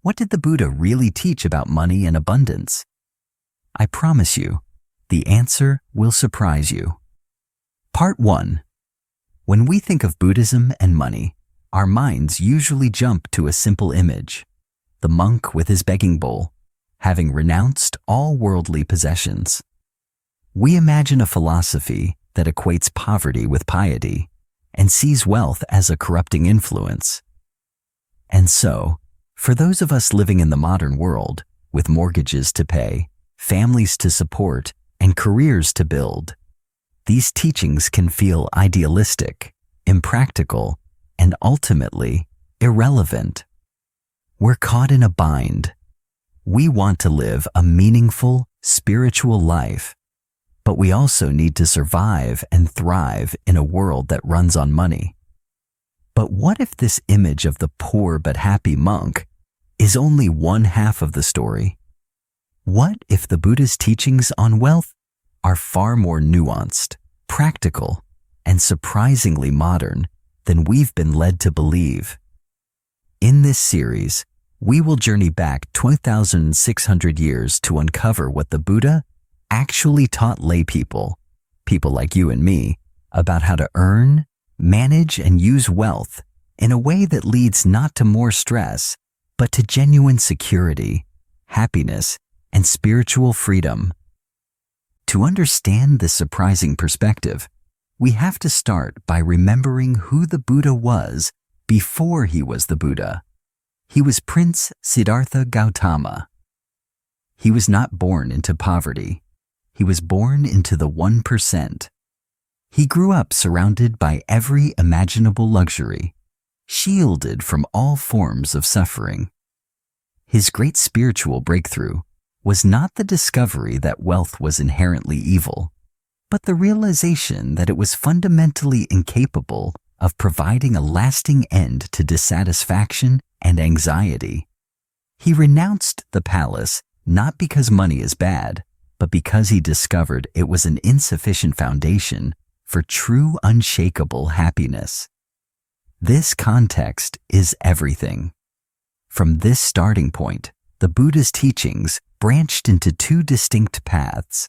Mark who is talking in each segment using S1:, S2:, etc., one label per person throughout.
S1: What did the Buddha really teach about money and abundance? I promise you, the answer will surprise you. Part 1. When we think of Buddhism and money, our minds usually jump to a simple image: the monk with his begging bowl, having renounced all worldly possessions. We imagine a philosophy that equates poverty with piety and sees wealth as a corrupting influence. And so, for those of us living in the modern world, with mortgages to pay, families to support, and careers to build, these teachings can feel idealistic, impractical, and ultimately irrelevant. We're caught in a bind. We want to live a meaningful, spiritual life, but we also need to survive and thrive in a world that runs on money. But what if this image of the poor but happy monk is only one half of the story? What if the Buddha's teachings on wealth are far more nuanced, practical, and surprisingly modern than we've been led to believe? In this series, we will journey back 2,600 years to uncover what the Buddha actually taught laypeople, people like you and me, about how to earn, manage, and use wealth in a way that leads not to more stress, but to genuine security, happiness, and spiritual freedom. To understand this surprising perspective, we have to start by remembering who the Buddha was before he was the Buddha. He was Prince Siddhartha Gautama. He was not born into poverty. He was born into the 1%. He grew up surrounded by every imaginable luxury, shielded from all forms of suffering. His great spiritual breakthrough was not the discovery that wealth was inherently evil, but the realization that it was fundamentally incapable of providing a lasting end to dissatisfaction and anxiety. He renounced the palace not because money is bad, but because he discovered it was an insufficient foundation for true unshakable happiness. This context is everything. From this starting point, the Buddha's teachings branched into two distinct paths,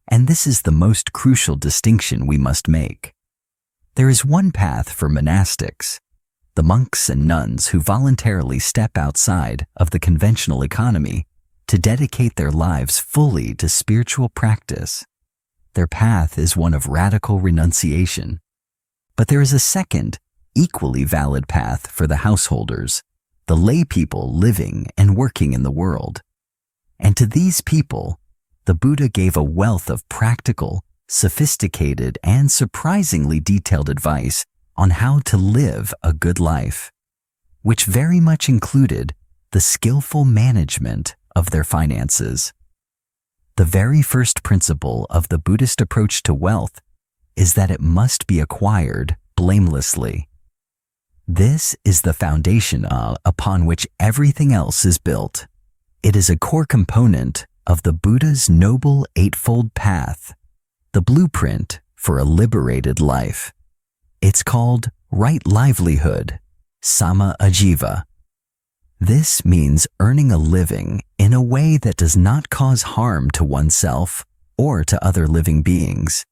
S1: and this is the most crucial distinction we must make. There is one path for monastics, the monks and nuns who voluntarily step outside of the conventional economy to dedicate their lives fully to spiritual practice. Their path is one of radical renunciation. But there is a second, equally valid path for the householders, the lay people living and working in the world. And to these people, the Buddha gave a wealth of practical, sophisticated, and surprisingly detailed advice on how to live a good life, which very much included the skillful management of their finances. The very first principle of the Buddhist approach to wealth is that it must be acquired blamelessly. This is the foundation upon which everything else is built. It is a core component of the Buddha's Noble Eightfold Path, the blueprint for a liberated life. It's called right livelihood, sama ajiva. This means earning a living in a way that does not cause harm to oneself or to other living beings.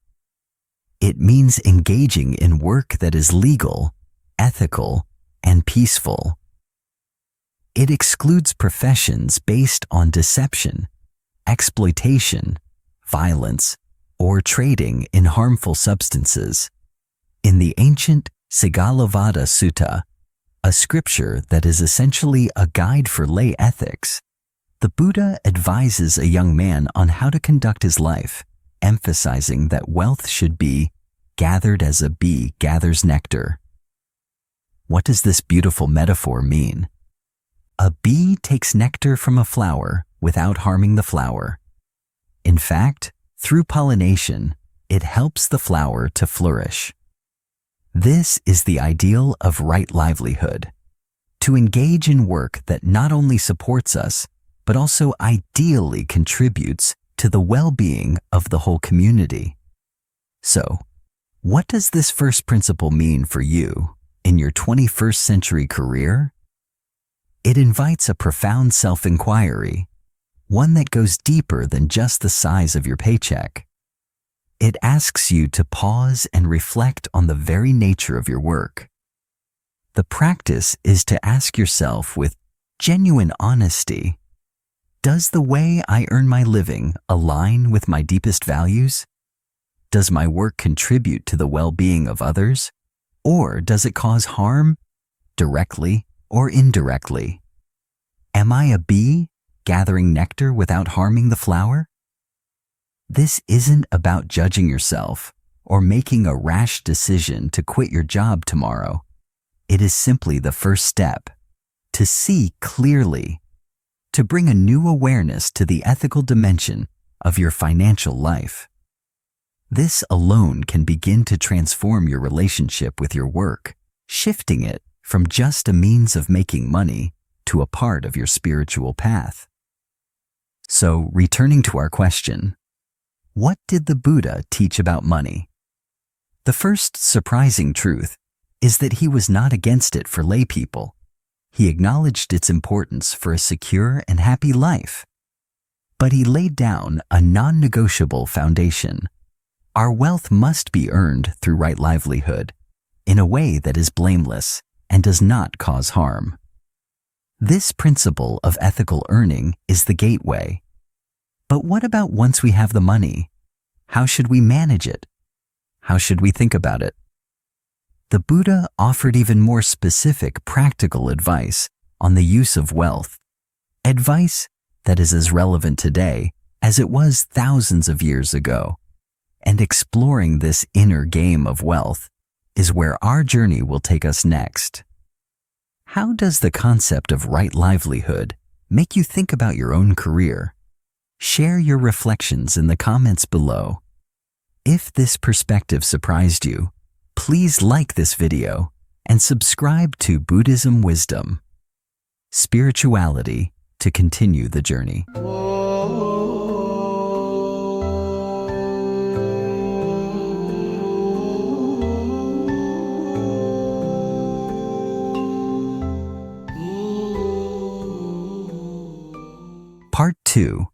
S1: It means engaging in work that is legal, ethical, and peaceful. It excludes professions based on deception, exploitation, violence, or trading in harmful substances. In the ancient Sigalovada Sutta, a scripture that is essentially a guide for lay ethics, the Buddha advises a young man on how to conduct his life, emphasizing that wealth should be gathered as a bee gathers nectar. What does this beautiful metaphor mean? A bee takes nectar from a flower without harming the flower. In fact, through pollination, it helps the flower to flourish. This is the ideal of right livelihood, to engage in work that not only supports us, but also ideally contributes to the well-being of the whole community. So, what does this first principle mean for you in your 21st century career? It invites a profound self-inquiry, one that goes deeper than just the size of your paycheck. It asks you to pause and reflect on the very nature of your work. The practice is to ask yourself with genuine honesty, does the way I earn my living align with my deepest values? Does my work contribute to the well-being of others? Or does it cause harm, directly or indirectly? Am I a bee gathering nectar without harming the flower? This isn't about judging yourself or making a rash decision to quit your job tomorrow. It is simply the first step to see clearly, to bring a new awareness to the ethical dimension of your financial life. This alone can begin to transform your relationship with your work, shifting it from just a means of making money to a part of your spiritual path. So, returning to our question, what did the Buddha teach about money? The first surprising truth is that he was not against it for laypeople. He acknowledged its importance for a secure and happy life. But he laid down a non-negotiable foundation. Our wealth must be earned through right livelihood, in a way that is blameless and does not cause harm. This principle of ethical earning is the gateway. But what about once we have the money? How should we manage it? How should we think about it? The Buddha offered even more specific practical advice on the use of wealth, advice that is as relevant today as it was thousands of years ago. And exploring this inner game of wealth is where our journey will take us next. How does the concept of right livelihood make you think about your own career? Share your reflections in the comments below. If this perspective surprised you, please like this video and subscribe to Buddhism Wisdom, spirituality to continue the journey. Part 2.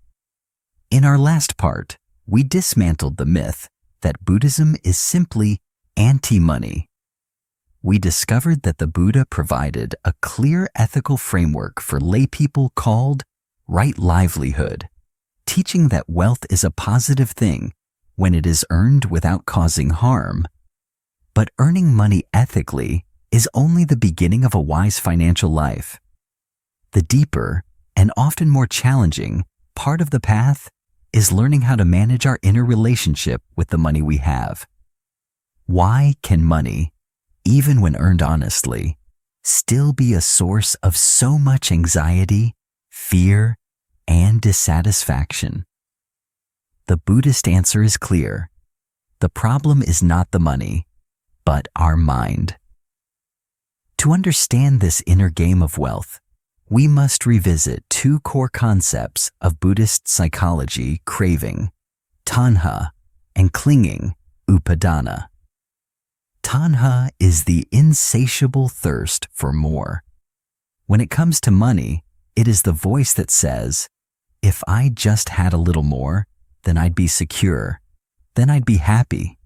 S1: In our last part, we dismantled the myth that Buddhism is simply anti-money. We discovered that the Buddha provided a clear ethical framework for laypeople called right livelihood, teaching that wealth is a positive thing when it is earned without causing harm. But earning money ethically is only the beginning of a wise financial life. The deeper and often more challenging part of the path is learning how to manage our inner relationship with the money we have. Why can money, even when earned honestly, still be a source of so much anxiety, fear, and dissatisfaction? The Buddhist answer is clear. The problem is not the money, but our mind. To understand this inner game of wealth, we must revisit two core concepts of Buddhist psychology: craving, tanha, and clinging, upadana. Tanha is the insatiable thirst for more. When it comes to money, it is the voice that says, if I just had a little more, then I'd be secure, then I'd be happy.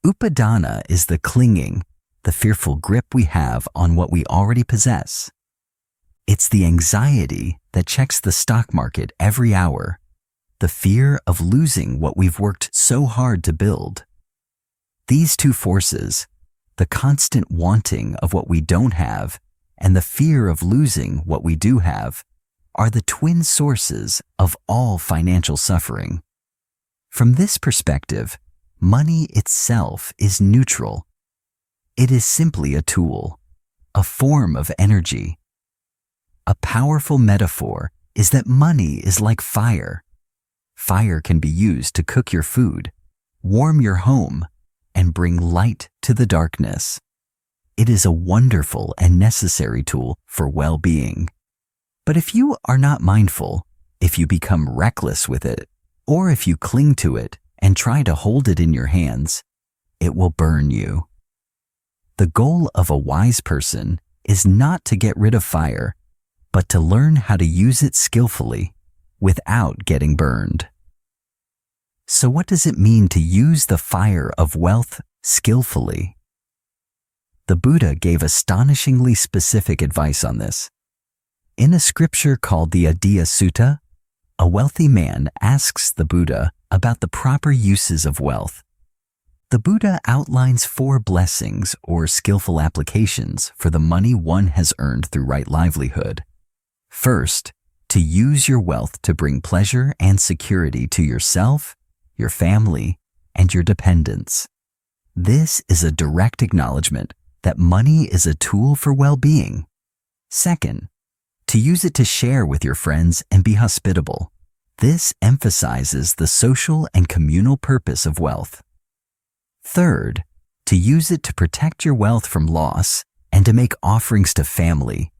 S1: Upadana is the clinging, the fearful grip we have on what we already possess. It's the anxiety that checks the stock market every hour, the fear of losing what we've worked so hard to build. These two forces, the constant wanting of what we don't have and the fear of losing what we do have, are the twin sources of all financial suffering. From this perspective, money itself is neutral. It is simply a tool, a form of energy. A powerful metaphor is that money is like fire. Fire can be used to cook your food, warm your home, and bring light to the darkness. It is a wonderful and necessary tool for well-being. But if you are not mindful, if you become reckless with it, or if you cling to it and try to hold it in your hands, it will burn you. The goal of a wise person is not to get rid of fire, but to learn how to use it skillfully without getting burned. So what does it mean to use the fire of wealth skillfully? The Buddha gave astonishingly specific advice on this. In a scripture called the Adiya Sutta, a wealthy man asks the Buddha about the proper uses of wealth. The Buddha outlines 4 blessings or skillful applications for the money one has earned through right livelihood. First, to use your wealth to bring pleasure and security to yourself, your family, and your dependents. This is a direct acknowledgement that money is a tool for well-being. Second, to use it to share with your friends and be hospitable. This emphasizes the social and communal purpose of wealth. Third, to use it to protect your wealth from loss and to make offerings to family,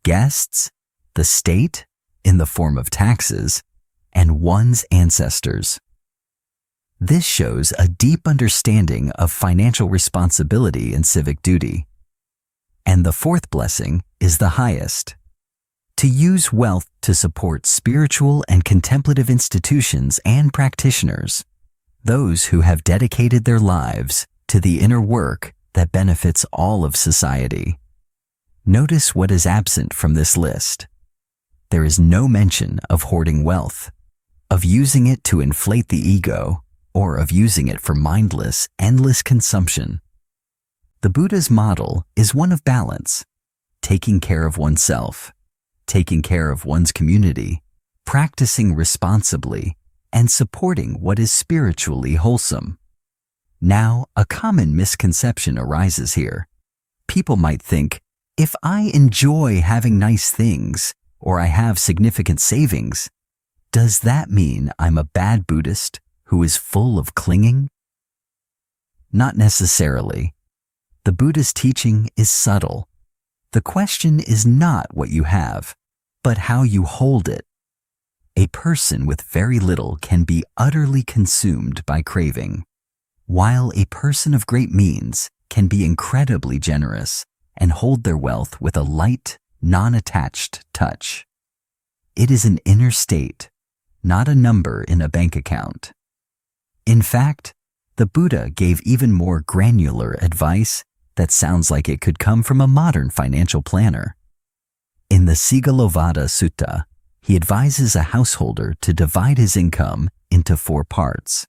S1: guests, the state in the form of taxes, and one's ancestors. This shows a deep understanding of financial responsibility and civic duty. And the 4th blessing is the highest: to use wealth to support spiritual and contemplative institutions and practitioners, those who have dedicated their lives to the inner work that benefits all of society. Notice what is absent from this list. There is no mention of hoarding wealth, of using it to inflate the ego, or of using it for mindless, endless consumption. The Buddha's model is one of balance, taking care of oneself, taking care of one's community, practicing responsibly, and supporting what is spiritually wholesome. Now, a common misconception arises here. People might think, if I enjoy having nice things, or I have significant savings, does that mean I'm a bad Buddhist who is full of clinging? Not necessarily. The Buddha's teaching is subtle. The question is not what you have, but how you hold it. A person with very little can be utterly consumed by craving, while a person of great means can be incredibly generous and hold their wealth with a light, non-attached touch. It is an inner state, not a number in a bank account. In fact, the Buddha gave even more granular advice that sounds like it could come from a modern financial planner. In the Sigalovada Sutta, he advises a householder to divide his income into 4 parts.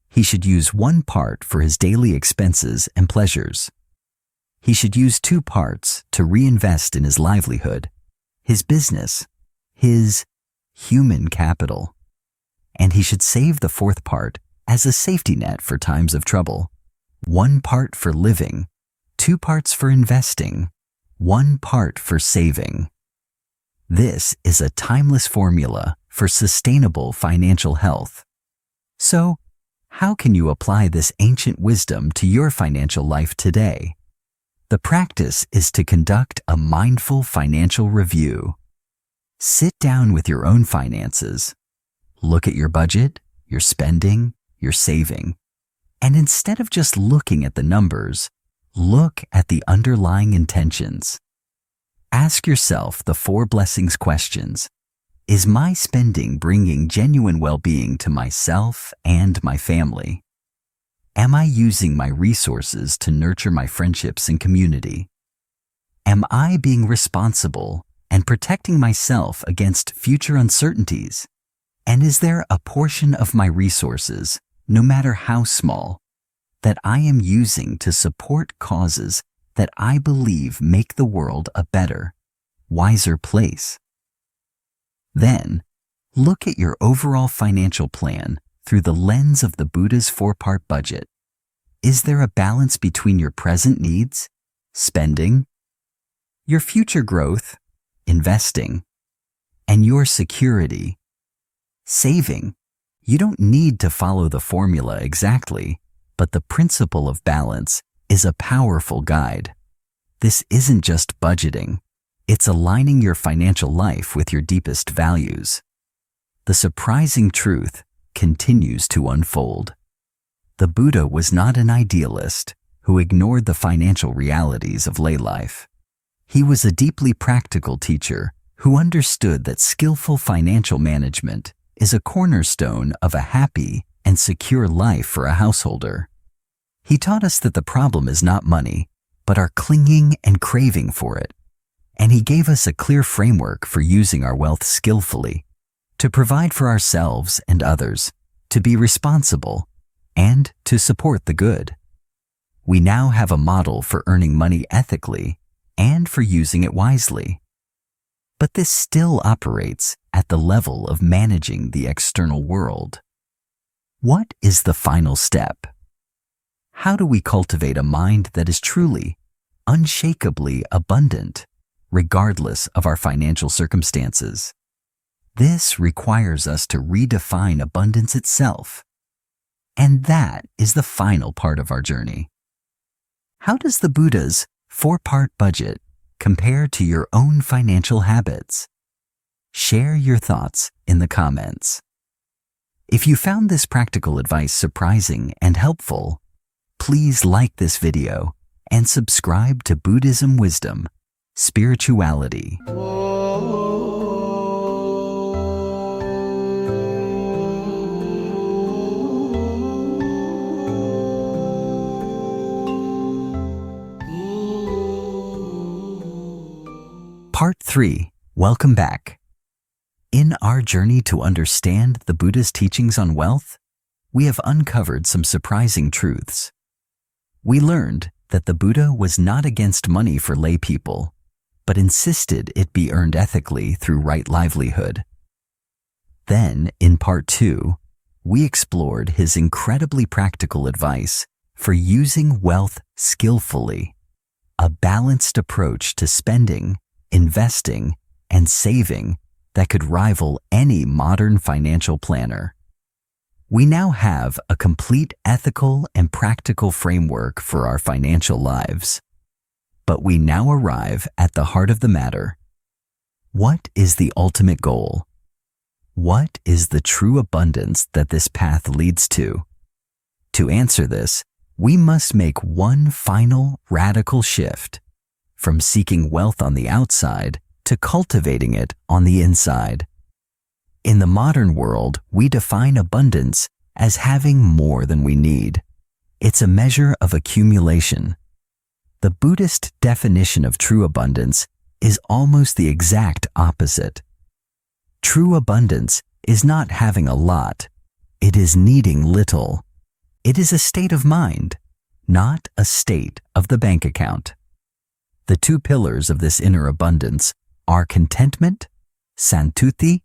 S1: He should use 1 part for his daily expenses and pleasures. He should use 2 parts to reinvest in his livelihood, his business, his human capital. And he should save the 4th part as a safety net for times of trouble. 1 part for living, 2 parts for investing, 1 part for saving. This is a timeless formula for sustainable financial health. So, how can you apply this ancient wisdom to your financial life today? The practice is to conduct a mindful financial review. Sit down with your own finances. Look at your budget, your spending, your saving, and instead of just looking at the numbers, look at the underlying intentions. Ask yourself the 4 blessings questions. Is my spending bringing genuine well-being to myself and my family? Am I using my resources to nurture my friendships and community? Am I being responsible and protecting myself against future uncertainties? And is there a portion of my resources, no matter how small, that I am using to support causes that I believe make the world a better, wiser place? Then, look at your overall financial plan through the lens of the Buddha's 4-part budget. Is there a balance between your present needs, spending, your future growth, investing, and your security, saving? You don't need to follow the formula exactly, but the principle of balance is a powerful guide. This isn't just budgeting. It's aligning your financial life with your deepest values. The surprising truth continues to unfold. The Buddha was not an idealist who ignored the financial realities of lay life. He was a deeply practical teacher who understood that skillful financial management is a cornerstone of a happy and secure life for a householder. He taught us that the problem is not money, but our clinging and craving for it. And he gave us a clear framework for using our wealth skillfully, to provide for ourselves and others, to be responsible, and to support the good. We now have a model for earning money ethically and for using it wisely. But this still operates at the level of managing the external world. What is the final step? How do we cultivate a mind that is truly, unshakably abundant, regardless of our financial circumstances? This requires us to redefine abundance itself. And that is the final part of our journey. How does the Buddha's 4-part budget compare to your own financial habits? Share your thoughts in the comments. If you found this practical advice surprising and helpful, please like this video and subscribe to Buddhism Wisdom, Spirituality. Part 3. Welcome back. In our journey to understand the Buddha's teachings on wealth, we have uncovered some surprising truths. We learned that the Buddha was not against money for lay people, but insisted it be earned ethically through right livelihood. Then, in Part 2, we explored his incredibly practical advice for using wealth skillfully, a balanced approach to spending, investing, and saving that could rival any modern financial planner. We now have a complete ethical and practical framework for our financial lives. But we now arrive at the heart of the matter. What is the ultimate goal? What is the true abundance that this path leads to? To answer this, we must make one final radical shift from seeking wealth on the outside to cultivating it on the inside. In the modern world, we define abundance as having more than we need. It's a measure of accumulation. The Buddhist definition of true abundance is almost the exact opposite. True abundance is not having a lot. It is needing little. It is a state of mind, not a state of the bank account. The two pillars of this inner abundance are contentment, santuti,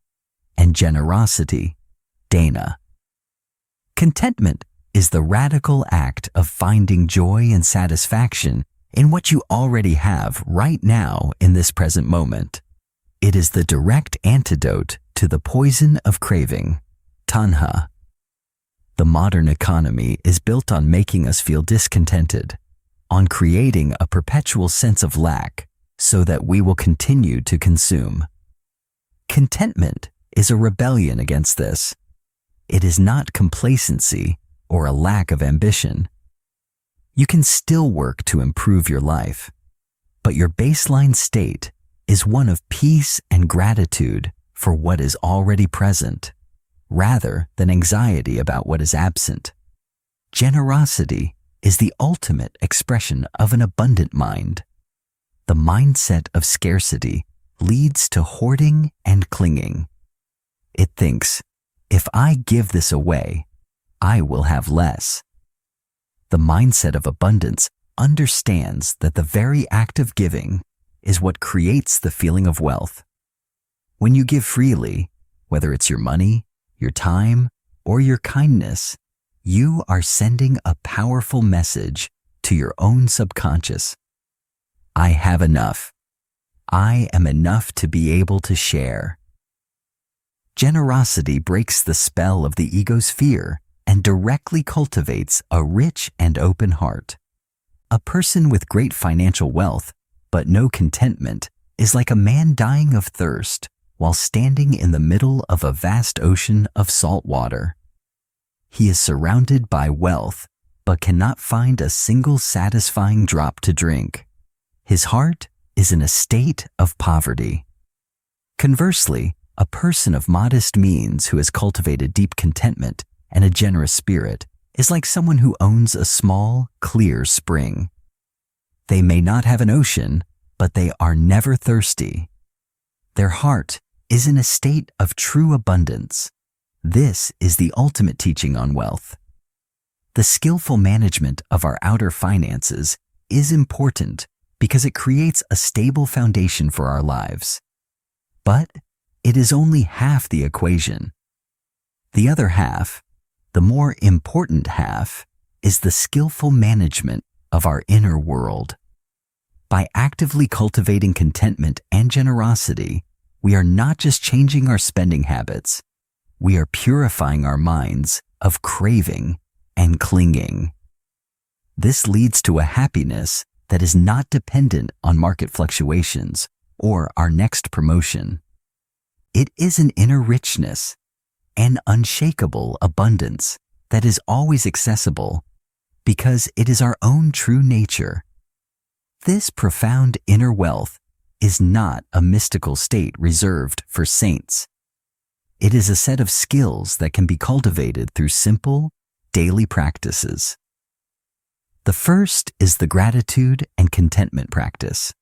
S1: and generosity, dana. Contentment is the radical act of finding joy and satisfaction in what you already have right now in this present moment. It is the direct antidote to the poison of craving, tanha. The modern economy is built on making us feel discontented, on creating a perpetual sense of lack so that we will continue to consume. Contentment is a rebellion against this. It is not complacency or a lack of ambition. You can still work to improve your life, but your baseline state is one of peace and gratitude for what is already present, rather than anxiety about what is absent. Generosity is the ultimate expression of an abundant mind. The mindset of scarcity leads to hoarding and clinging. It thinks, if I give this away, I will have less. The mindset of abundance understands that the very act of giving is what creates the feeling of wealth. When you give freely, whether it's your money, your time, or your kindness, you are sending a powerful message to your own subconscious. I have enough. I am enough to be able to share. Generosity breaks the spell of the ego's fear and directly cultivates a rich and open heart. A person with great financial wealth but no contentment is like a man dying of thirst while standing in the middle of a vast ocean of salt water. He is surrounded by wealth but cannot find a single satisfying drop to drink. His heart is in a state of poverty. Conversely, a person of modest means who has cultivated deep contentment and a generous spirit is like someone who owns a small, clear spring. They may not have an ocean, but they are never thirsty. Their heart is in a state of true abundance. This is the ultimate teaching on wealth. The skillful management of our outer finances is important because it creates a stable foundation for our lives. But it is only half the equation. The other half, the more important half, is the skillful management of our inner world. By actively cultivating contentment and generosity, we are not just changing our spending habits, we are purifying our minds of craving and clinging. This leads to a happiness that is not dependent on market fluctuations or our next promotion. It is an inner richness, an unshakable abundance that is always accessible because it is our own true nature. This profound inner wealth is not a mystical state reserved for saints. It is a set of skills that can be cultivated through simple, daily practices. The first is the gratitude and contentment practice.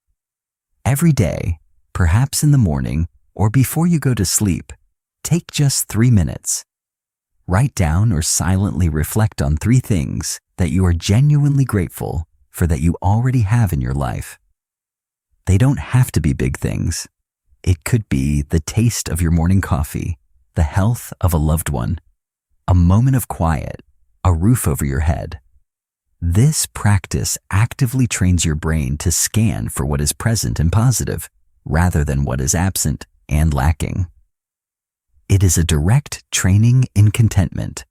S1: Every day, perhaps in the morning or before you go to sleep, take just 3 minutes. Write down or silently reflect on 3 things that you are genuinely grateful for that you already have in your life. They don't have to be big things. It could be the taste of your morning coffee, the health of a loved one, a moment of quiet, a roof over your head. This practice actively trains your brain to scan for what is present and positive, rather than what is absent and lacking. It is a direct training in contentment.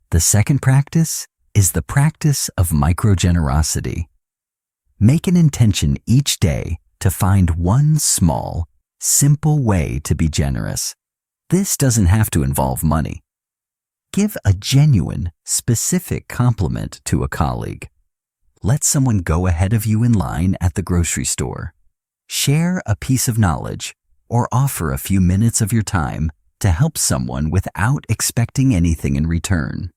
S1: The second practice is the practice of microgenerosity. Make an intention each day to find one small, simple way to be generous. This doesn't have to involve money. Give a genuine, specific compliment to a colleague. Let someone go ahead of you in line at the grocery store. Share a piece of knowledge or offer a few minutes of your time to help someone without expecting anything in return.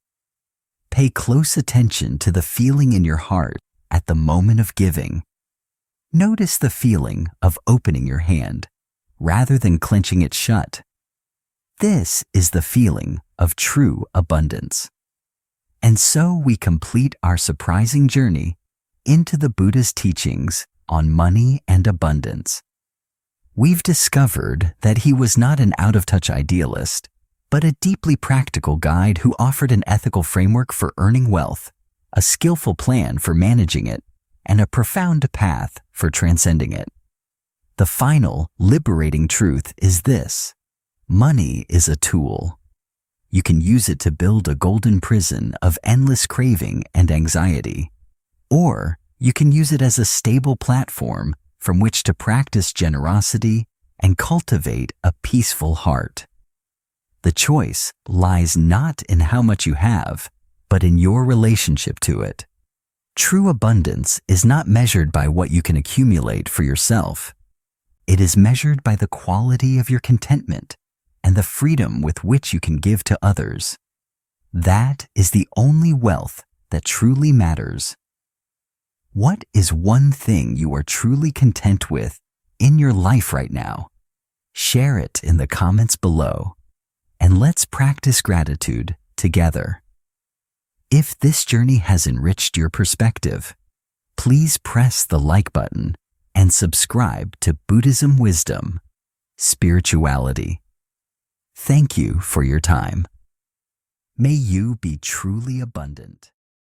S1: Pay close attention to the feeling in your heart at the moment of giving. Notice the feeling of opening your hand rather than clenching it shut. This is the feeling of true abundance. And so we complete our surprising journey into the Buddha's teachings on money and abundance. We've discovered that he was not an out-of-touch idealist, but a deeply practical guide who offered an ethical framework for earning wealth, a skillful plan for managing it, and a profound path for transcending it. The final, liberating truth is this: money is a tool. You can use it to build a golden prison of endless craving and anxiety, or you can use it as a stable platform from which to practice generosity and cultivate a peaceful heart. The choice lies not in how much you have, but in your relationship to it. True abundance is not measured by what you can accumulate for yourself. It is measured by the quality of your contentment and the freedom with which you can give to others. That is the only wealth that truly matters. What is one thing you are truly content with in your life right now? Share it in the comments below, and let's practice gratitude together. If this journey has enriched your perspective, please press the like button and subscribe to Buddhism Wisdom, Spirituality. Thank you for your time. May you be truly abundant.